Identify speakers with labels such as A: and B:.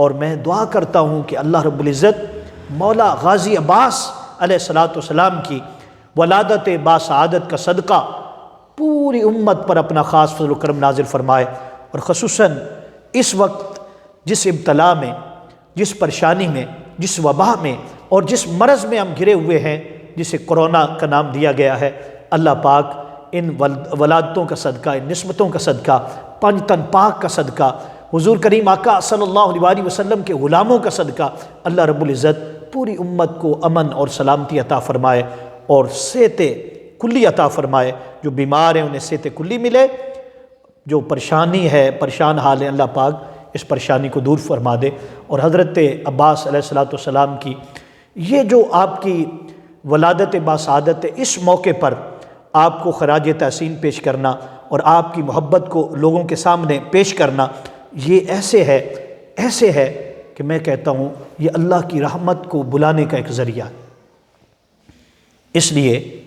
A: اور میں دعا کرتا ہوں کہ اللہ رب العزت مولا غازی عباس علیہ السلام کی ولادت باسعادت کا صدقہ پوری امت پر اپنا خاص فضل و کرم نازل فرمائے، اور خصوصاً اس وقت جس ابتلا میں، جس پریشانی میں، جس وبا میں اور جس مرض میں ہم گھرے ہوئے ہیں جسے کرونا کا نام دیا گیا ہے، اللہ پاک ان ولادتوں کا صدقہ، ان نسبتوں کا صدقہ، پنج تن پاک کا صدقہ، حضور کریم آقا صلی اللہ علیہ وسلم کے غلاموں کا صدقہ، اللہ رب العزت پوری امت کو امن اور سلامتی عطا فرمائے اور صحت کلی عطا فرمائے۔ جو بیمار ہیں انہیں صحت کلی ملے، جو پریشانی ہے، پریشان حال ہے، اللہ پاک اس پریشانی کو دور فرما دے۔ اور حضرت عباس علیہ السلام کی یہ جو آپ کی ولادت باسعادت ہے، اس موقع پر آپ کو خراج تحسین پیش کرنا اور آپ کی محبت کو لوگوں کے سامنے پیش کرنا، یہ ایسے ہے کہ میں کہتا ہوں یہ اللہ کی رحمت کو بلانے کا ایک ذریعہ ہے۔ اس لیے